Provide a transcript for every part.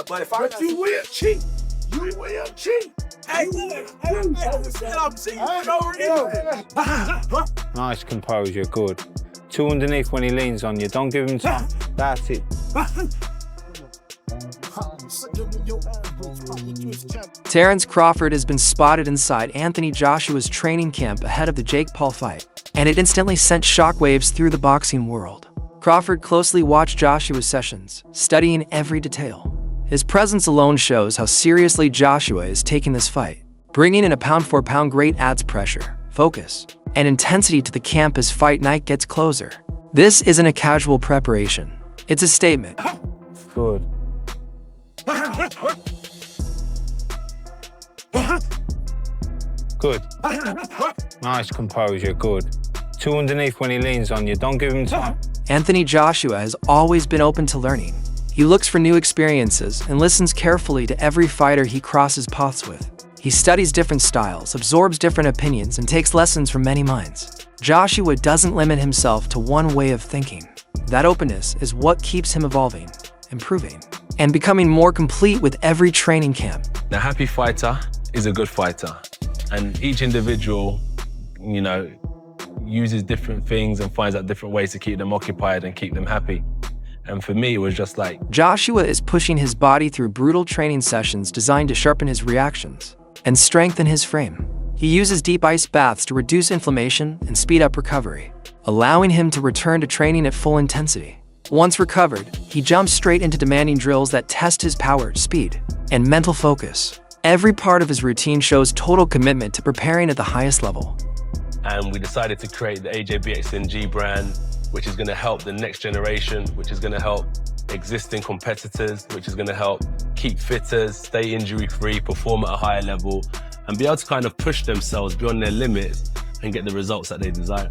But you will cheat. You will cheat. Hey, I'm cheating for no reason. Nice composure, good. Two underneath when he leans on you. Don't give him time. That's it. Terence Crawford has been spotted inside Anthony Joshua's training camp ahead of the Jake Paul fight, and it instantly sent shockwaves through the boxing world. Crawford closely watched Joshua's sessions, studying every detail. His presence alone shows how seriously Joshua is taking this fight. Bringing in a pound-for-pound great adds pressure, focus, and intensity to the camp as fight night gets closer. This isn't a casual preparation. It's a statement. Good. Good. Nice composure, good. Two underneath when he leans on you. Don't give him time. Anthony Joshua has always been open to learning. He looks for new experiences and listens carefully to every fighter he crosses paths with. He studies different styles, absorbs different opinions, and takes lessons from many minds. Joshua doesn't limit himself to one way of thinking. That openness is what keeps him evolving, improving, and becoming more complete with every training camp. A happy fighter is a good fighter. And each individual, uses different things and finds out different ways to keep them occupied and keep them happy. And for me, it was just like... Joshua is pushing his body through brutal training sessions designed to sharpen his reactions and strengthen his frame. He uses deep ice baths to reduce inflammation and speed up recovery, allowing him to return to training at full intensity. Once recovered, he jumps straight into demanding drills that test his power, speed, and mental focus. Every part of his routine shows total commitment to preparing at the highest level. And we decided to create the AJBXNG brand, which is going to help the next generation, which is going to help existing competitors, which is going to help keep fitters, stay injury-free, perform at a higher level, and be able to kind of push themselves beyond their limits and get the results that they desire.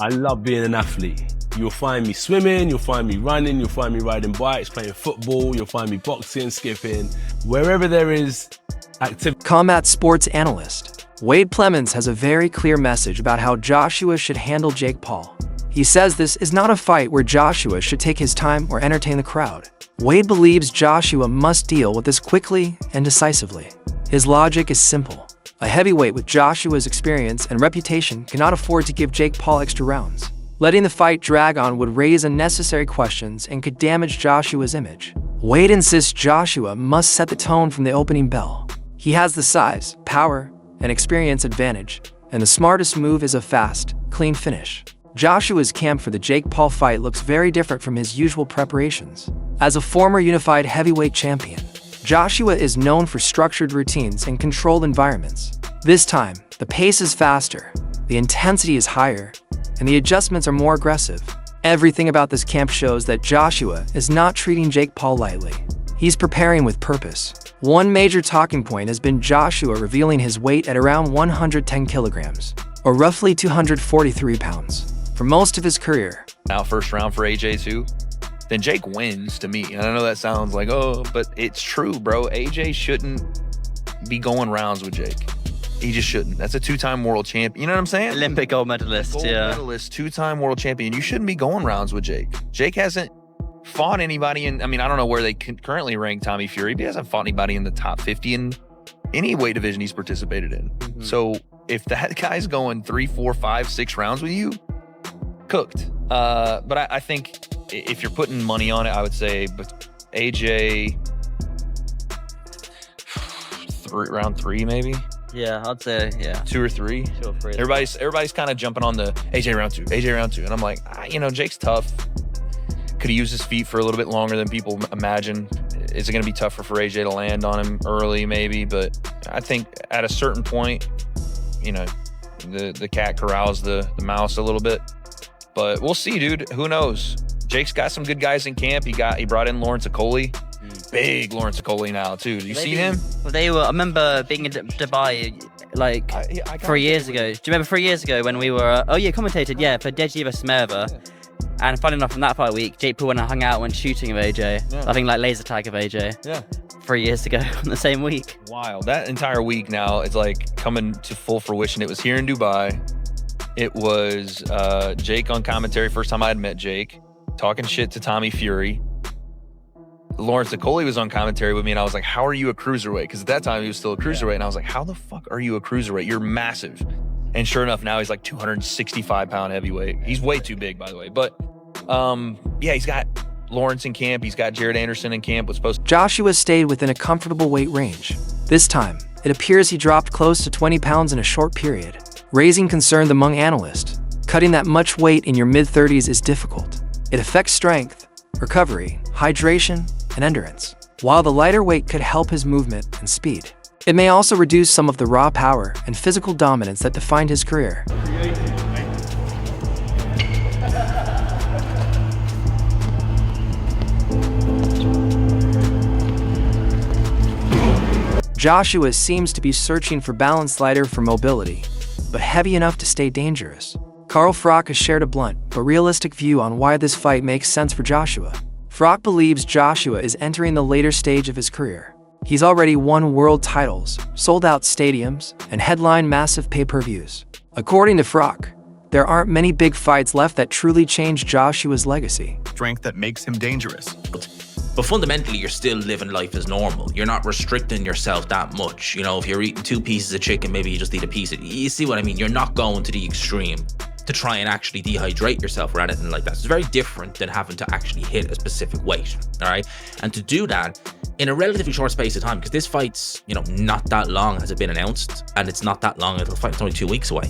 I love being an athlete. You'll find me swimming, you'll find me running, you'll find me riding bikes, playing football, you'll find me boxing, skipping, wherever there is activity. Combat sports analyst Wade Plemons has a very clear message about how Joshua should handle Jake Paul. He says this is not a fight where Joshua should take his time or entertain the crowd. Wade believes Joshua must deal with this quickly and decisively. His logic is simple. A heavyweight with Joshua's experience and reputation cannot afford to give Jake Paul extra rounds. Letting the fight drag on would raise unnecessary questions and could damage Joshua's image. Wade insists Joshua must set the tone from the opening bell. He has the size, power, and experience advantage, and the smartest move is a fast, clean finish. Joshua's camp for the Jake Paul fight looks very different from his usual preparations. As a former unified heavyweight champion, Joshua is known for structured routines and controlled environments. This time, the pace is faster, the intensity is higher, and the adjustments are more aggressive. Everything about this camp shows that Joshua is not treating Jake Paul lightly. He's preparing with purpose. One major talking point has been Joshua revealing his weight at around 110 kilograms, or roughly 243 pounds, for most of his career. Now first round for AJ too, then Jake wins to me. And I know that sounds like, oh, but it's true, bro. AJ shouldn't be going rounds with Jake. He just shouldn't. That's a two-time world champion. You know what I'm saying? Olympic gold medalist, gold medalist, two-time world champion. You shouldn't be going rounds with Jake. Jake hasn't fought anybody in, I don't know where they currently rank Tommy Fury, but he hasn't fought anybody in the top 50 in any weight division he's participated in. Mm-hmm. So if that guy's going 3, 4, 5, 6 rounds with you, cooked. But I think if you're putting money on it, I would say AJ round 3 maybe. Yeah, I'd say, yeah. 2 or 3. 2 or 3. Everybody's kind of jumping on the AJ round 2, AJ round 2. And I'm like, Jake's tough. Could he use his feet for a little bit longer than people imagine? Is it going to be tougher for AJ to land on him early, maybe? But I think at a certain point, the cat corrals the mouse a little bit. But we'll see, dude. Who knows? Jake's got some good guys in camp. He brought in Lawrence Okoli. Big Lawrence Okoli now, too. Did you see him? Well, I remember being in Dubai, 3 years ago. Do you remember 3 years ago when we were, commentated, for Deji vs. Merva. Yeah. And funny enough, from that fight week, Jake Paul went and hung out when shooting of AJ. Yeah. I think laser tag of AJ. Yeah. 3 years ago on the same week. Wild. That entire week now is coming to full fruition. It was here in Dubai. It was Jake on commentary. First time I had met Jake. Talking shit to Tommy Fury. Lawrence Nicoli was on commentary with me, and I was like, how are you a cruiserweight? Because at that time, he was still a cruiserweight. And I was like, how the fuck are you a cruiserweight? You're massive. And sure enough, now he's like 265-pound heavyweight. He's way too big, by the way. But, yeah, he's got Lawrence in camp. He's got Jared Anderson in camp. Joshua stayed within a comfortable weight range. This time, it appears he dropped close to 20 pounds in a short period, raising concern among analysts. Cutting that much weight in your mid-30s is difficult. It affects strength, recovery, hydration, and endurance. While the lighter weight could help his movement and speed, it may also reduce some of the raw power and physical dominance that defined his career. Joshua seems to be searching for balance lighter for mobility, but heavy enough to stay dangerous. Carl Frock has shared a blunt but realistic view on why this fight makes sense for Joshua. Frock believes Joshua is entering the later stage of his career. He's already won world titles, sold out stadiums, and headlined massive pay-per-views. According to Frock, there aren't many big fights left that truly change Joshua's legacy. Strength that makes him dangerous. But fundamentally, you're still living life as normal. You're not restricting yourself that much. You know, if you're eating 2 pieces of chicken, maybe you just eat a piece of it. You see what I mean? You're not going to the extreme to try and actually dehydrate yourself or anything like that. It's very different than having to actually hit a specific weight, all right? And to do that in a relatively short space of time, because this fight's, you know, not that long has it been announced, and it's not that long until the fight. It's only 2 weeks away.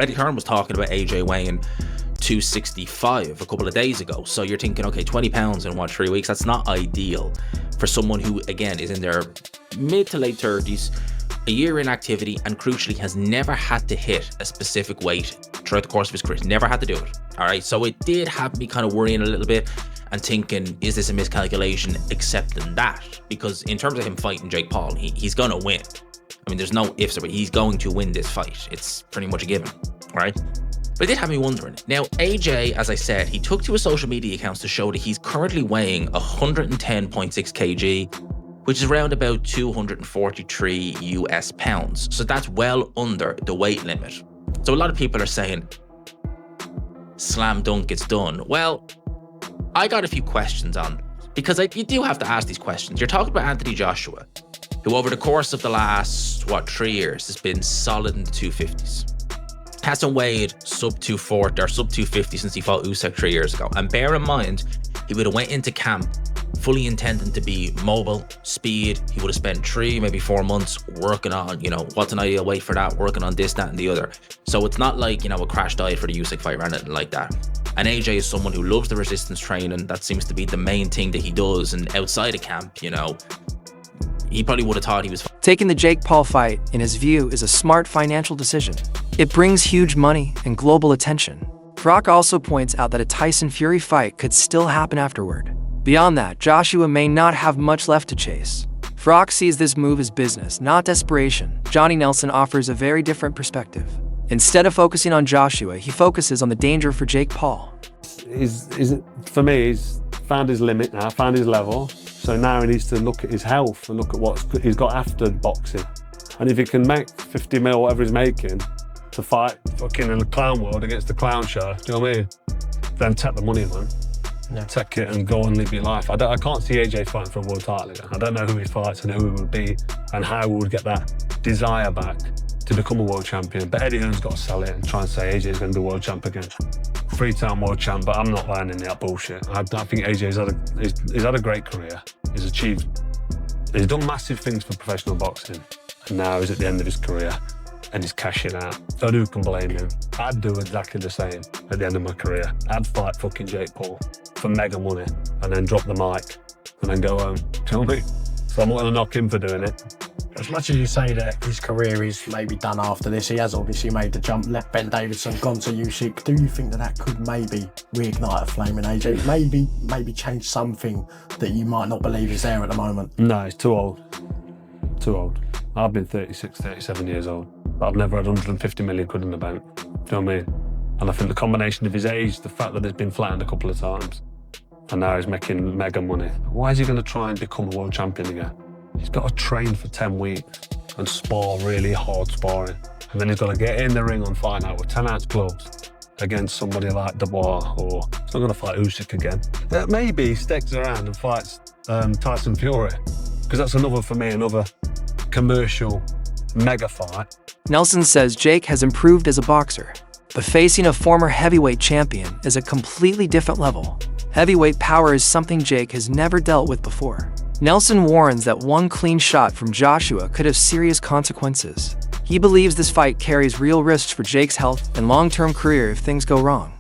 Eddie Hearn was talking about AJ weighing 265 a couple of days ago. So you're thinking, okay, 20 pounds in 3 weeks? That's not ideal for someone who, again, is in their mid to late 30s, a year in activity, and crucially has never had to hit a specific weight throughout the course of his career. Never had to do it. All right. So it did have me kind of worrying a little bit and thinking, is this a miscalculation, accepting that? Because in terms of him fighting Jake Paul, he's going to win. I mean, there's no ifs about it. He's going to win this fight. It's pretty much a given. All right. But it did have me wondering. Now, AJ, as I said, he took to his social media accounts to show that he's currently weighing 110.6 kg, which is around about 243 US pounds. So that's well under the weight limit. So a lot of people are saying, slam dunk, it's done. Well, I got a few questions on, because you do have to ask these questions. You're talking about Anthony Joshua, who over the course of the last, 3 years has been solid in the 250s. Hasn't weighed sub 240 or sub 250 since he fought Usyk 3 years ago. And bear in mind, he would have went into camp fully intending to be mobile, speed. He would have spent 3, maybe 4 months working on, you know, what's an ideal weight for that, working on this, that, and the other. So it's not like, you know, a crash diet for the Usyk fight or anything like that. And AJ is someone who loves the resistance training. That seems to be the main thing that he does. And outside of camp, you know, he probably would have thought he was... Taking the Jake Paul fight, in his view, is a smart financial decision. It brings huge money and global attention. Frock also points out that a Tyson Fury fight could still happen afterward. Beyond that, Joshua may not have much left to chase. Frock sees this move as business, not desperation. Johnny Nelson offers a very different perspective. Instead of focusing on Joshua, he focuses on the danger for Jake Paul. For me, he's found his limit now, found his level. So now he needs to look at his health and look at what he's got after boxing. And if he can make 50 mil, whatever he's making, to fight fucking in the clown world against the clown show, do you know what I mean? Then take the money, man. Yeah. Take it and go and live your life. I can't see AJ fighting for a world title again. I don't know who he fights and who he would be and how he would get that desire back to become a world champion. But Eddie Hearn's got to sell it and try and say AJ's going to be world champ again. 3-time world champ, but I'm not buying into that bullshit. I think AJ's had a great career. He's done massive things for professional boxing, and now he's at the end of his career and he's cashing out. So who can blame him? I'd do exactly the same at the end of my career. I'd fight fucking Jake Paul for mega money and then drop the mic and then go home. Do you know what I mean? So I'm not going to knock him for doing it. As much as you say that his career is maybe done after this, he has obviously made the jump, left Ben Davison, gone to Usyk. Do you think that could maybe reignite a flame in AJ? Maybe change something that you might not believe is there at the moment? No, he's too old. Too old. I've been 36, 37 years old, but I've never had 150 million quid in the bank. Do you know what I mean? And I think the combination of his age, the fact that he's been flattened a couple of times, and now he's making mega money. Why is he going to try and become a world champion again? He's got to train for 10 weeks and spar really hard sparring. And then he's got to get in the ring on fight night with 10-ounce gloves against somebody like Dubois, or he's not going to fight Usyk again. Maybe he sticks around and fights Tyson Fury, because that's another commercial mega fight. Nelson says Jake has improved as a boxer, but facing a former heavyweight champion is a completely different level. Heavyweight power is something Jake has never dealt with before. Nelson warns that one clean shot from Joshua could have serious consequences. He believes this fight carries real risks for Jake's health and long-term career if things go wrong.